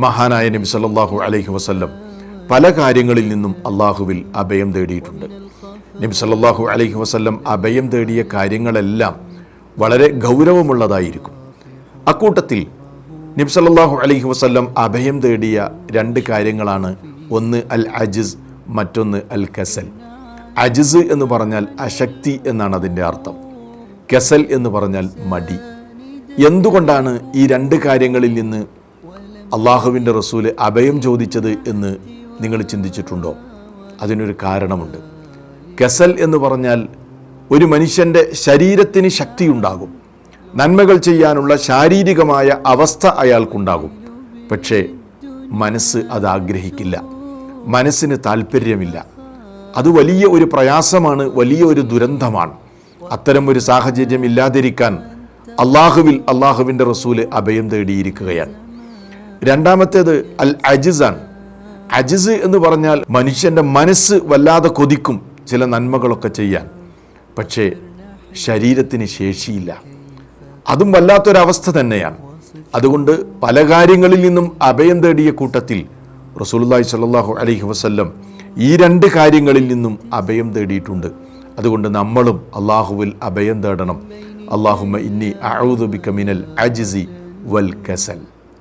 മഹാനായ നബി സല്ലല്ലാഹു അലൈഹി വസല്ലം പല കാര്യങ്ങളിൽ നിന്നും അള്ളാഹുവിൽ അഭയം തേടിയിട്ടുണ്ട്. നബി സല്ലല്ലാഹു അലൈഹി വസല്ലം അഭയം തേടിയ കാര്യങ്ങളെല്ലാം വളരെ ഗൗരവമുള്ളതായിരിക്കും. അക്കൂട്ടത്തിൽ നബി സല്ലല്ലാഹു അലൈഹി വസല്ലം അഭയം തേടിയ രണ്ട് കാര്യങ്ങളാണ്, ഒന്ന് അൽ അജിസ്, മറ്റൊന്ന് അൽ കസൽ. അജിസ് എന്ന് പറഞ്ഞാൽ അശക്തി എന്നാണ് അതിൻ്റെ അർത്ഥം. കസൽ എന്ന് പറഞ്ഞാൽ മടി. എന്തുകൊണ്ടാണ് ഈ രണ്ട് കാര്യങ്ങളിൽ നിന്ന് അള്ളാഹുവിൻ്റെ റസൂല് അഭയം ചോദിച്ചത് എന്ന് നിങ്ങൾ ചിന്തിച്ചിട്ടുണ്ടോ? അതിനൊരു കാരണമുണ്ട്. കസൽ എന്ന് പറഞ്ഞാൽ ഒരു മനുഷ്യൻ്റെ ശരീരത്തിന് ശക്തിയുണ്ടാകും, നന്മകൾ ചെയ്യാനുള്ള ശാരീരികമായ അവസ്ഥ അയാൾക്കുണ്ടാകും. പക്ഷേ മനസ്സ് അത് ആഗ്രഹിക്കില്ല, മനസ്സിന് താല്പര്യമില്ല. അത് വലിയ ഒരു പ്രയാസമാണ്, വലിയ ഒരു ദുരന്തമാണ്. അത്തരം ഒരു സാഹചര്യം ഇല്ലാതിരിക്കാൻ അള്ളാഹുവിൻ്റെ റസൂല് അഭയം തേടിയിരിക്കുകയാണ്. രണ്ടാമത്തേത് അൽ അജിസാണ്. അജിസ് എന്ന് പറഞ്ഞാൽ മനുഷ്യൻ്റെ മനസ്സ് വല്ലാതെ കൊതിക്കും ചില നന്മകളൊക്കെ ചെയ്യാൻ, പക്ഷേ ശരീരത്തിന് ശേഷിയില്ല. അതും വല്ലാത്തൊരവസ്ഥ തന്നെയാണ്. അതുകൊണ്ട് പല കാര്യങ്ങളിൽ നിന്നും അഭയം തേടിയ കൂട്ടത്തിൽ റസൂലുള്ളാഹി സ്വല്ലല്ലാഹു അലൈഹി വസല്ലം ഈ രണ്ട് കാര്യങ്ങളിൽ നിന്നും അഭയം തേടിയിട്ടുണ്ട്. അതുകൊണ്ട് നമ്മളും അള്ളാഹുവിൽ അഭയം തേടണം. അല്ലാഹുമ്മ ഇന്നി അഊദു ബിക മിനൽ അജ്സി വൽ കസൽ.